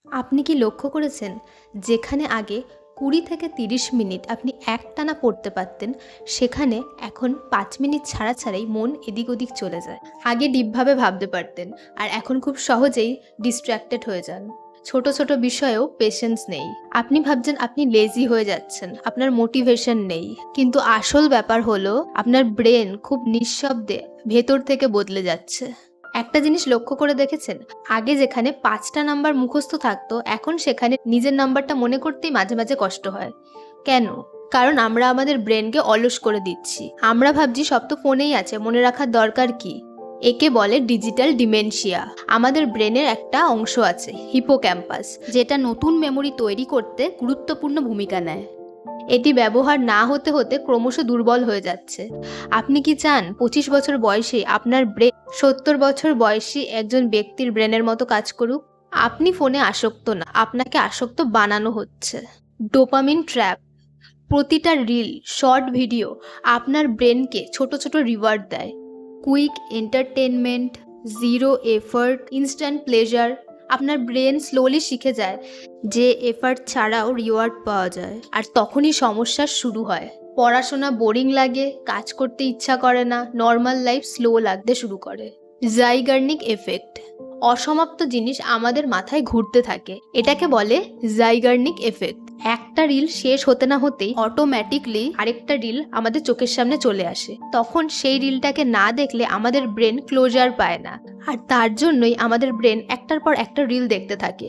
আপনি কি লক্ষ্য করেছেন, যেখানে আগে ২০ থেকে ৩০ মিনিট আপনি একটানা পড়তে পারতেন, সেখানে এখন ৫ মিনিট ছাড়া ছাড়াই মন এদিক ওদিক চলে যায়। আগে ডিপভাবে ভাবতে পারতেন, আর এখন খুব সহজেই ডিস্ট্র্যাক্টেড হয়ে যান। ছোট ছোট বিষয়েও পেশেন্স নেই। আপনি ভাবছেন আপনি লেজি হয়ে যাচ্ছেন, আপনার মোটিভেশন নেই। কিন্তু আসল ব্যাপার হলো আপনার ব্রেন খুব নিঃশব্দে ভেতর থেকে বদলে যাচ্ছে। একটা জিনিস লক্ষ্য করে দেখেছেন, আগে যেখানে ৫টা নাম্বার মুখস্থ থাকতো, এখন সেখানে নিজের নাম্বারটা মনে করতেই মাঝে মাঝে কষ্ট হয়। কেন? কারণ আমরা আমাদের ব্রেনকে অলস করে দিচ্ছি। আমরা ভাবছি সব তো ফোনেই আছে, মনে রাখার দরকার কি? একে বলে ডিজিটাল ডিমেনশিয়া। আমাদের ব্রেনের একটা অংশ আছে, হিপোক্যাম্পাস, যেটা নতুন মেমোরি তৈরি করতে গুরুত্বপূর্ণ ভূমিকা নেয়। এটি ব্যবহার না হতে হতে ক্রমশ দুর্বল হয়ে যাচ্ছে। আপনি কি চান ২৫ বছর বয়সে আপনার ব্রেন ৭০ বছর বয়সী একজন ব্যক্তির ব্রেনের মতো কাজ করুক? আপনি ফোনে আসক্ত না, আপনাকে আসক্ত বানানো হচ্ছে। Dopamine trap. প্রতিটা রিল, শর্ট ভিডিও আপনার ব্রেনকে ছোট ছোট রিওয়ার্ড দেয়। Quick entertainment, zero effort, instant pleasure. আপনার ব্রেন স্লোলি শিখে যায় যে এফার্ট ছাড়াও রিওয়ার্ড পাওয়া যায়, আর তখনই সমস্যা শুরু হয়। পড়াশোনা বোরিং লাগে, কাজ করতে ইচ্ছা করে না, নর্মাল লাইফ স্লো লাগতে শুরু করে। জাইগার্নিক এফেক্ট। অসমাপ্ত জিনিস আমাদের মাথায় ঘুরতে থাকে, এটাকে বলে জাইগার্নিক এফেক্ট। একটা রিল শেষ হতে না হতেই অটোমেটিকলি আরেকটা রিল আমাদের চোখের সামনে চলে আসে। তখন সেই রিলটাকে না দেখলে আমাদের ব্রেন ক্লোজার পায় না, আর তার জন্যই আমাদের ব্রেন একটার পর একটা রিল দেখতে থাকে।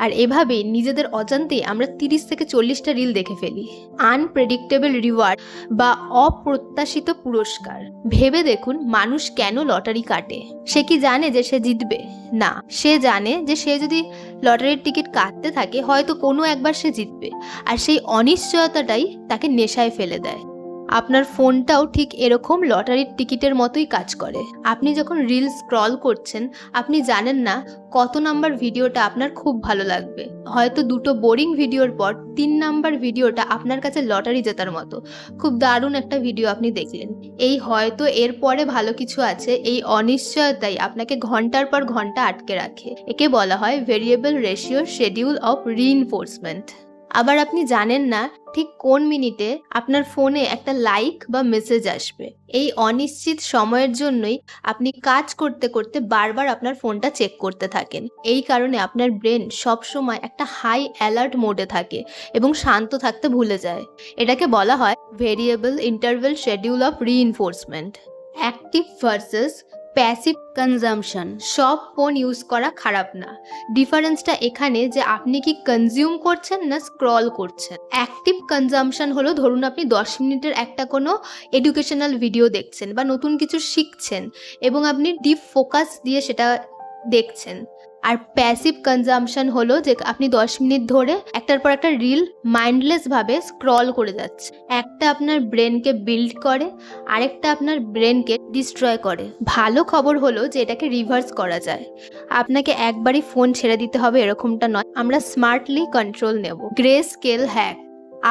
আর এভাবেই নিজেদের অজান্তেই আমরা ৩০ থেকে ৪০টা রিল দেখে ফেলি। আনপ্রেডিক্টেবল রিওয়ার্ড বা অপ্রত্যাশিত পুরস্কার। ভেবে দেখুন, মানুষ কেন লটারি কাটে? সে কি জানে যে সে জিতবে? না, সে জানে যে সে যদি লটারির টিকিট কাটতে থাকে, হয়তো কোনো একবার সে জিতবে। আর সেই অনিশ্চয়তাটাই তাকে নেশায় ফেলে দেয়। আপনার ফোনটাও ঠিক এরকম লটারির টিকিটের মতোই কাজ করে। আপনি যখন রিল স্ক্রল করছেন, আপনি জানেন না কত নাম্বার ভিডিওটা আপনার খুব ভালো লাগবে। হয়তো ২টো বোরিং ভিডিওর পর ৩ নাম্বার ভিডিওটা আপনার কাছে লটারি জেতার মতো। খুব দারুণ একটা ভিডিও আপনি দেখলেন, এই হয়তো এর পরে ভালো কিছু আছে, এই অনিশ্চয়তাই আপনাকে ঘন্টার পর ঘন্টা আটকে রাখে। একে বলা হয় variable ratio schedule of reinforcement. আবার আপনি জানেন না ঠিক কোন মিনিটে আপনার ফোনে একটা লাইক বা মেসেজ আসবে। এই অনিশ্চিত সময়ের জন্যই আপনি কাজ করতে করতে বারবার আপনার ফোনটা চেক করতে থাকেন। এই কারণে আপনার ব্রেন সবসময় একটা হাই অ্যালার্ট মোডে থাকে এবং শান্ত থাকতে ভুলে যায়। এটাকে বলা হয় variable interval schedule of reinforcement. Active versus passive consumption. সব ফোন ইউজ করা খারাপ না, ডিফারেন্সটা এখানে যে আপনি কি কনজিউম করছেন না স্ক্রল করছেন। অ্যাক্টিভ কনজাম্পশন হলো, ধরুন আপনি ১০ মিনিটের একটা কোনো এডুকেশনাল ভিডিও দেখছেন বা নতুন কিছু শিখছেন এবং আপনি ডিপ ফোকাস দিয়ে সেটা দেখছেন। আর প্যাসিভ কনজাম্পশন হলো যে আপনি ১০ মিনিট ধরে একটার পর একটা রিল মাইন্ডলেসভাবে স্ক্রল করে যাচ্ছে। একটা আপনার ব্রেনকে বিল্ড করে, আরেকটা আপনার ব্রেনকে ডিস্ট্রয় করে। ভালো খবর হলো যে এটাকে রিভার্স করা যায়। আপনাকে একবারই ফোন ছেড়ে দিতে হবে এরকমটা নয়, আমরা স্মার্টলি কন্ট্রোল নেব। Grey scale hack.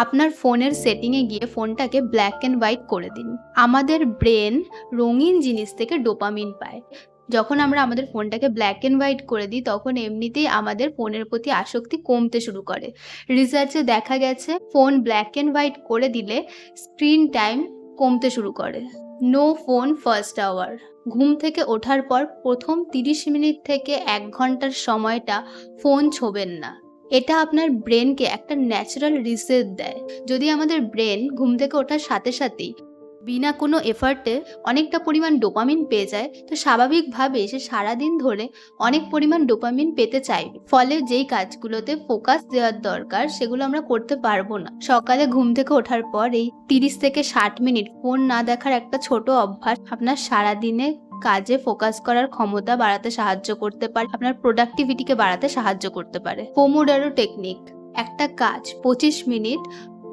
আপনার ফোনের সেটিংয়ে গিয়ে ফোনটাকে ব্ল্যাক অ্যান্ড হোয়াইট করে দিন। আমাদের ব্রেন রঙিন জিনিস থেকে ডোপামিন পায়। যখন আমরা আমাদের ফোনটাকে ব্ল্যাক অ্যান্ড হোয়াইট করে দিই, তখন এমনিতেই আমাদের ফোনের প্রতি আসক্তি কমতে শুরু করে। রিসার্চে দেখা গেছে ফোন ব্ল্যাক অ্যান্ড হোয়াইট করে দিলে স্ক্রিন টাইম কমতে শুরু করে। No phone first hour. ঘুম থেকে ওঠার পর প্রথম ৩০ মিনিট থেকে ১ ঘন্টার সময়টা ফোন ছোবেন না। এটা আপনার ব্রেনকে একটা ন্যাচারাল রিসেট দেয়। যদি আমাদের ব্রেন ঘুম থেকে ওঠার সাথে সাথেই বিনা কোনো এফার্টে অনেকটা পরিমাণ ডোপামিন পেয়ে যায়, তো স্বাভাবিকভাবেই সে সারাদিন ধরে অনেক পরিমাণ ডোপামিন পেতে চাইবে। ফলে যেই কাজগুলোতে ফোকাস দেওয়ার দরকার সেগুলো আমরা করতে পারবো না। সকালে ঘুম থেকে ওঠার পর এই ৩০ থেকে ৬০ মিনিট ফোন না দেখার একটা ছোট অভ্যাস আপনার সারাদিনে কাজে ফোকাস করার ক্ষমতা বাড়াতে সাহায্য করতে পারে, আপনার প্রোডাক্টিভিটিকে বাড়াতে সাহায্য করতে পারে। Pomodoro technique. একটা কাজ ২৫ মিনিট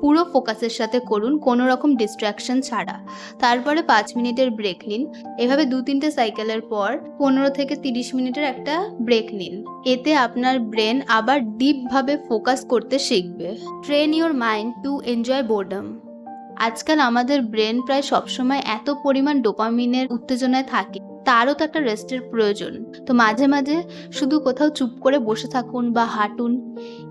পুরো ফোকাসের সাথে করুন, কোনো রকম ডিস্ট্র্যাকশন ছাড়া। তারপরে ৫ মিনিটের ব্রেক নিন। এভাবে ২-৩টে সাইকেলের পর ১৫ থেকে ৩০ মিনিটের একটা ব্রেক নিন। এতে আপনার ব্রেন আবার ডিপভাবে ফোকাস করতে শিখবে। Train your mind to enjoy boredom. আজকাল আমাদের ব্রেন প্রায় সবসময় এত পরিমাণ ডোপামিনের উত্তেজনায় থাকে তারও তো একটা রেস্টের প্রয়োজন। তো মাঝে মাঝে শুধু কোথাও চুপ করে বসে থাকুন বা হাঁটুন,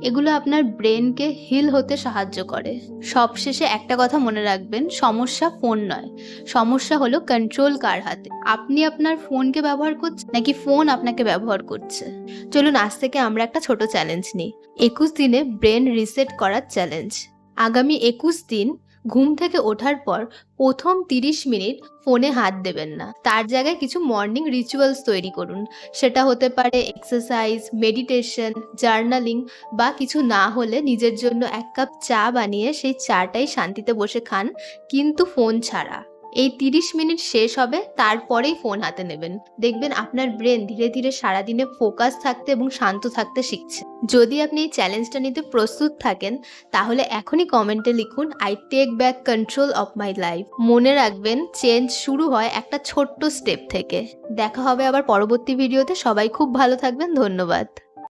এগুলো আপনার ব্রেনকে হিল হতে সাহায্য করে। সবশেষে একটা কথা মনে রাখবেন, সমস্যা ফোন নয়, সমস্যা হলো কন্ট্রোল কার হাতে। আপনি আপনার ফোনকে ব্যবহার করছেন নাকি ফোন আপনাকে ব্যবহার করছে? চলুন আজ থেকে আমরা একটা ছোট চ্যালেঞ্জ নিই। 21 দিনে ব্রেন রিসেট করার চ্যালেঞ্জ। আগামী 21 দিন ঘুম থেকে ওঠার পর প্রথম 30 মিনিট ফোনে হাত দেবেন না। তার জায়গায় কিছু মর্নিং রিচুয়ালস তৈরি করুন। সেটা হতে পারে এক্সারসাইজ, মেডিটেশন, জার্নালিং, বা কিছু না হলে নিজের জন্য 1 কাপ চা বানিয়ে সেই চাটাই শান্তিতে বসে খান, কিন্তু ফোন ছাড়া। এই 30 মিনিট শেষ হবে, তারপরেই ফোন হাতে নেবেন। দেখবেন আপনার ব্রেন ধীরে ধীরে সারাদিনে ফোকাস থাকতে এবং শান্ত থাকতে শিখছে। যদি আপনি এই চ্যালেঞ্জটা নিতে প্রস্তুত থাকেন, তাহলে এখনই কমেন্টে লিখুন, I take back control of my life. মনে রাখবেন, চেঞ্জ শুরু হয় একটা ছোট্ট স্টেপ থেকে। দেখা হবে আবার পরবর্তী ভিডিওতে। সবাই খুব ভালো থাকবেন। ধন্যবাদ।